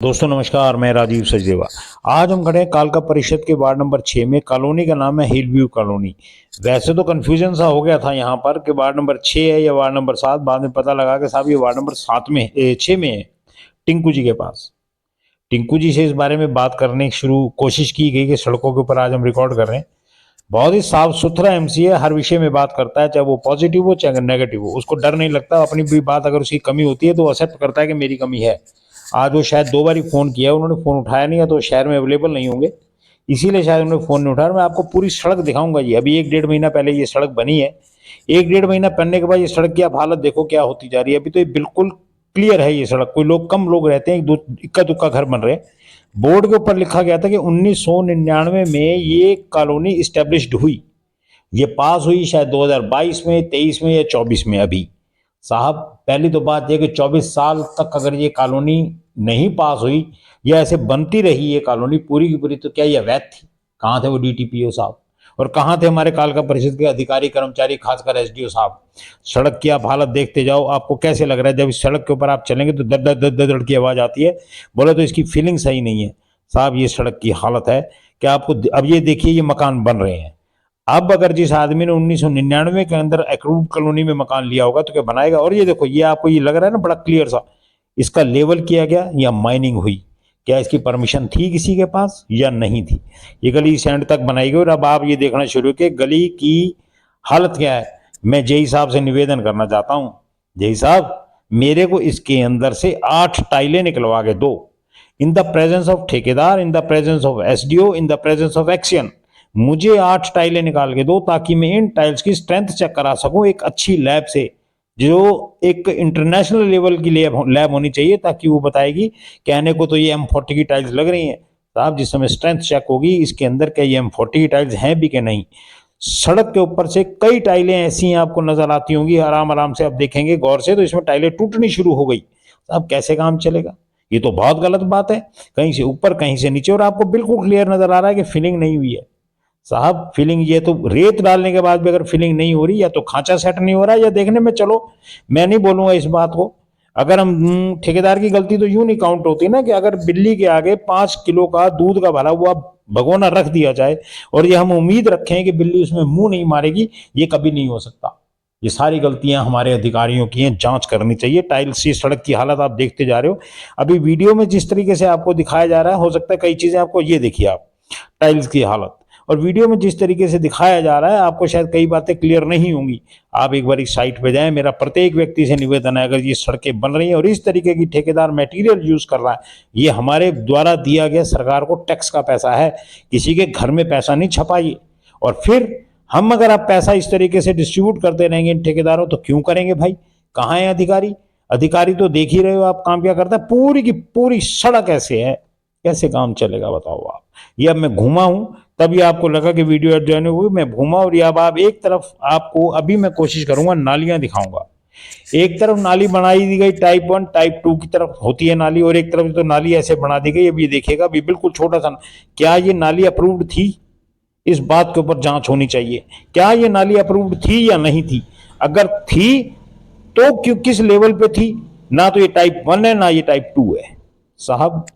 दोस्तों नमस्कार, मैं राजीव सचदेवा। आज हम खड़े हैं कालका परिषद के वार्ड नंबर 6 में। कॉलोनी का नाम है हिल व्यू कॉलोनी। वैसे तो कंफ्यूजन सा हो गया था यहाँ पर कि वार्ड नंबर 6 है या वार्ड नंबर 7। बाद में पता लगा कि साहब ये वार्ड नंबर 7 में 6 में है, टिंकू जी के पास। टिंकू जी से इस बारे में बात करने की शुरू कोशिश की गई कि सड़कों के ऊपर आज हम रिकॉर्ड कर रहे हैं। बहुत ही साफ सुथरा एमसी है, हर विषय में बात करता है, चाहे वो पॉजिटिव हो चाहे नेगेटिव हो। उसको डर नहीं लगता, अपनी भी बात अगर उसकी कमी होती है तो वो एक्सेप्ट करता है कि मेरी कमी है। आज वो शायद 2 बार फोन किया, उन्होंने फोन उठाया नहीं, या तो शहर में अवेलेबल नहीं होंगे, इसीलिए शायद उन्होंने फोन नहीं उठाया। मैं आपको पूरी सड़क दिखाऊंगा जी। अभी 1-1.5 महीना पहले ये सड़क बनी है। 1-1.5 महीना बनने के बाद ये सड़क की आप हालत देखो क्या होती जा रही है। अभी तो ये बिल्कुल क्लियर है ये सड़क। कोई लोग, कम लोग रहते हैं, इक्का दुक्का घर बन रहे हैं। बोर्ड के ऊपर लिखा गया था कि 1999 में ये कॉलोनी स्टैब्लिश्ड हुई। ये पास हुई शायद 2022 में, 23 में या 24 में। अभी साहब पहली तो बात यह कि 24 साल तक अगर ये कॉलोनी नहीं पास हुई या ऐसे बनती रही ये कॉलोनी पूरी की पूरी, तो क्या ये अवैध थी? कहाँ थे वो डीटीपीओ साहब, और कहाँ थे हमारे कालका परिषद के अधिकारी कर्मचारी, खासकर एसडीओ साहब? सड़क की आप हालत देखते जाओ, आपको कैसे लग रहा है? जब इस सड़क के ऊपर आप चलेंगे तो दर दर दर दर दर की आवाज आती है। बोले तो इसकी फीलिंग सही नहीं है साहब। ये सड़क की हालत है कि आपको, अब ये देखिए ये मकान बन रहे हैं। अब अगर जिस आदमी ने 1999 के अंदर अक्रूड कॉलोनी में मकान लिया होगा तो क्या बनाएगा? और ये देखो, ये आपको ये लग रहा है ना बड़ा क्लियर सा, इसका लेवल किया गया या माइनिंग हुई? क्या इसकी परमिशन थी किसी के पास या नहीं थी? ये गली इस एंड तक बनाई गई और अब आप ये देखना शुरू कि गली की हालत क्या है। मैं जेई साहब से निवेदन करना चाहता हूं, जेई साहब मेरे को इसके अंदर से 8 टाइलें निकलवा के दो, इन द प्रेजेंस ऑफ ठेकेदार, in the presence of SDO, in the presence of action. मुझे 8 टाइलें निकाल के दो ताकि मैं इन टाइल्स की स्ट्रेंथ चेक करा सकूं एक अच्छी लैब से, जो एक इंटरनेशनल लेवल की लैब होनी चाहिए, ताकि वो बताएगी कहने को तो ये M40 की टाइल्स लग रही हैं साहब, जिस समय स्ट्रेंथ चेक होगी इसके अंदर क्या ये M40 की टाइल्स हैं भी कि नहीं। सड़क के ऊपर से कई टाइलें ऐसी आपको नजर आती होंगी, आराम आराम से आप देखेंगे गौर से तो इसमें टाइलें टूटनी शुरू हो गई। साहब कैसे काम चलेगा? ये तो बहुत गलत बात है। कहीं से ऊपर कहीं से नीचे, और आपको बिल्कुल क्लियर नजर आ रहा है कि फिलिंग नहीं हुई है साहब। फिलिंग, ये तो रेत डालने के बाद भी अगर फिलिंग नहीं हो रही, या तो खांचा सेट नहीं हो रहा है, या देखने में, चलो मैं नहीं बोलूंगा इस बात को, अगर हम ठेकेदार की गलती तो यूं नहीं काउंट होती ना कि अगर बिल्ली के आगे 5 किलो का दूध का भरा हुआ भगोना रख दिया जाए और ये हम उम्मीद रखें कि बिल्ली उसमें मुंह नहीं मारेगी, ये कभी नहीं हो सकता। ये सारी गलतियां हमारे अधिकारियों की हैं, जांच करनी चाहिए। टाइल्स की सड़क की हालत आप देखते जा रहे हो। अभी वीडियो में जिस तरीके से आपको दिखाया जा रहा है, हो सकता है कई चीजें आपको, ये देखिए आप टाइल्स की हालत, और वीडियो में जिस तरीके से दिखाया जा रहा है आपको शायद कई बातें क्लियर नहीं होंगी। आप एक बार इस साइट पे जाएं। मेरा प्रत्येक व्यक्ति से निवेदन है, अगर ये सड़कें बन रही हैं और इस तरीके की ठेकेदार मटेरियल यूज कर रहा है, ये हमारे द्वारा दिया गया सरकार को टैक्स का पैसा है, किसी के घर में पैसा नहीं छपाइए। और फिर हम, अगर आप पैसा इस तरीके से डिस्ट्रीब्यूट करते रहेंगे इन ठेकेदारों, तो क्यों करेंगे भाई? कहाँ है अधिकारी? अधिकारी तो देख ही रहे हो आप काम क्या करता है। पूरी की पूरी सड़क ऐसे है, कैसे काम चलेगा बताओ आप? ये अब मैं घूमा हूं, तभी आपको लगा कि वीडियो एड जाने हुई, मैं घूमा, और ये अब आप एक तरफ, आपको अभी मैं कोशिश करूंगा नालियां दिखाऊंगा। एक तरफ नाली बनाई दी गई टाइप 1, टाइप 2 की तरफ होती है नाली, और एक तरफ तो नाली ऐसे बना दी गई। अभी देखिएगा, अभी बिल्कुल छोटा सा, क्या ये नाली अप्रूव्ड थी? इस बात के ऊपर जांच होनी चाहिए। क्या ये नाली अप्रूव्ड थी या नहीं थी? अगर थी तो क्यों, किस लेवल पे थी? ना तो ये टाइप 1 है ना ये टाइप 2 है साहब।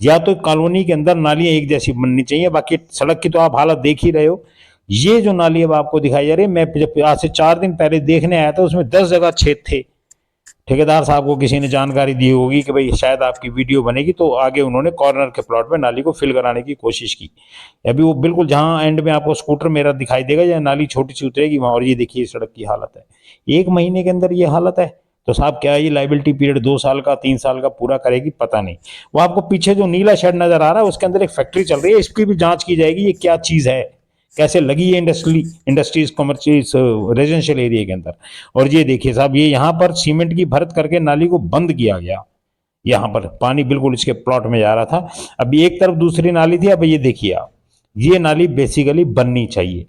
या तो कॉलोनी के अंदर नालियां एक जैसी बननी चाहिए। बाकी सड़क की तो आप हालत देख ही रहे हो। ये जो नाली अब आपको दिखाई जा रही है, मैं जब आज से 4 दिन पहले देखने आया था, उसमें 10 जगह छेद थे। ठेकेदार साहब को किसी ने जानकारी दी होगी कि भाई शायद आपकी वीडियो बनेगी, तो आगे उन्होंने कॉर्नर के प्लॉट में नाली को फिल कराने की कोशिश की। अभी वो बिल्कुल जहां एंड में आपको स्कूटर मेरा दिखाई देगा, या नाली छोटी सी उतरेगी वहां, और ये देखिए सड़क की हालत है। 1 महीने के अंदर ये हालत है, तो साहब क्या ये लाइबिलिटी पीरियड 2 साल का, 3 साल का पूरा करेगी? पता नहीं। वो आपको पीछे जो नीला शेड नजर आ रहा है, उसके अंदर एक फैक्ट्री चल रही है, इसकी भी जांच की जाएगी, ये क्या चीज है, कैसे लगी है इंडस्ट्रीज कमर्शियल रेजिडेंशियल एरिया के अंदर। और ये देखिए साहब, ये यहाँ पर सीमेंट की भरत करके नाली को बंद किया गया। यहाँ पर पानी बिल्कुल इसके प्लॉट में जा रहा था। अभी एक तरफ दूसरी नाली थी। अब ये देखिए आप, ये नाली बेसिकली बननी चाहिए,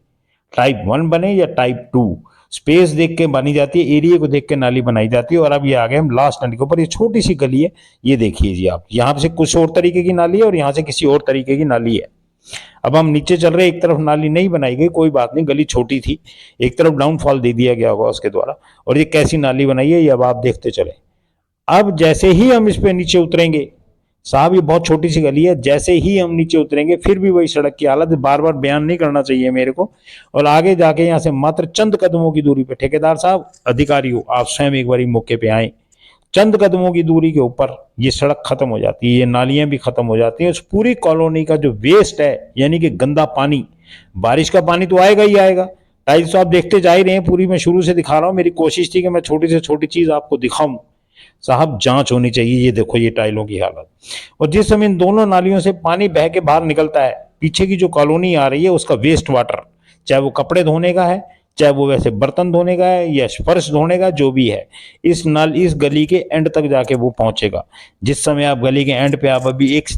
टाइप 1 बने या टाइप 2, स्पेस देख के बनी जाती है, एरिया को देख के नाली बनाई जाती है। और अब ये आ गए हम लास्ट नाली के ऊपर। ये छोटी सी गली है, ये देखिए जी आप, यहाँ से कुछ और तरीके की नाली है और यहाँ से किसी और तरीके की नाली है। अब हम नीचे चल रहे हैं, एक तरफ नाली नहीं बनाई गई, कोई बात नहीं, गली छोटी थी, एक तरफ डाउनफॉल दे दिया गया होगा उसके द्वारा। और ये कैसी नाली बनाई है ये अब आप देखते चले। अब जैसे ही हम इस पे नीचे उतरेंगे, साहब ये बहुत छोटी सी गली है, जैसे ही हम नीचे उतरेंगे फिर भी वही सड़क की हालत, बार बार बयान नहीं करना चाहिए मेरे को। और आगे जाके यहाँ से मात्र चंद कदमों की दूरी पे, ठेकेदार साहब, अधिकारियों, आप स्वयं एक बारी मौके पे आए, चंद कदमों की दूरी के ऊपर ये सड़क खत्म हो जाती है, ये नालियां भी खत्म हो जाती हैं। उस पूरी कॉलोनी का जो वेस्ट है, यानी कि गंदा पानी, बारिश का पानी तो आएगा ही आएगा। टाइल्स तो आप देखते जा ही रहे हैं, पूरी मैं शुरू से दिखा रहा हूं, मेरी कोशिश थी कि मैं छोटी से छोटी चीज आपको दिखाऊं। साहब जांच होनी चाहिए, ये देखो ये टाइलों की हालत। और जिस समय इन दोनों नालियों से पानी बह के बाहर निकलता है, पीछे की जो कॉलोनी आ रही है उसका वेस्ट वाटर, चाहे वो कपड़े धोने का है, चाहे वो वैसे बर्तन धोने का है या फर्श धोने का, जो भी है, इस गली के एंड तक जाके वो पहुंचेगा। जिस समय आप गली के एंड पे आप अभी एक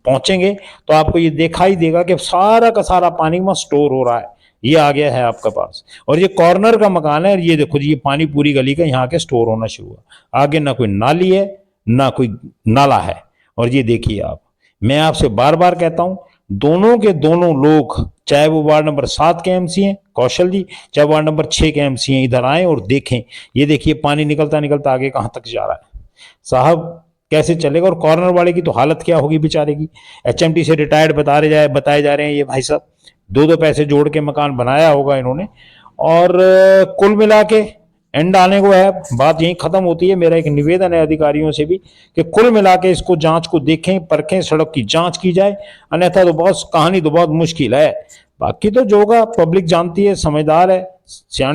पहुंचेंगे तो आपको ये दिखाई देगा कि सारा का सारा पानी वहां स्टोर हो रहा है, ये आ गया है आपका पास। और ये कॉर्नर का मकान है, और ये देखो जी, ये पानी पूरी गली का यहाँ के स्टोर होना शुरू हुआ। आगे ना कोई नाली है ना कोई नाला है। और ये देखिए आप, मैं आपसे बार बार कहता हूं, दोनों के दोनों लोग, चाहे वो वार्ड नंबर 7 के एमसी हैं कौशल जी, चाहे वार्ड नंबर 6 के एमसी हैं, इधर आए और देखें। ये देखिए पानी निकलता निकलता आगे कहां तक जा रहा है। साहब कैसे चलेगा? और कॉर्नर वाले की तो हालत क्या होगी बेचारे की। एचएमटी से रिटायर्ड बताए जा रहे हैं ये भाई साहब, दो दो पैसे जोड़ के मकान बनाया होगा इन्होंने। और कुल मिला के एंड आने को है, बात यहीं खत्म होती है। मेरा एक निवेदन है अधिकारियों से भी कि कुल मिला के इसको जांच को देखें, परखें, सड़क की जांच की जाए, अन्यथा तो बहुत कहानी तो बहुत मुश्किल है। बाकी तो जो होगा पब्लिक जानती है, समझदार है, सियाणी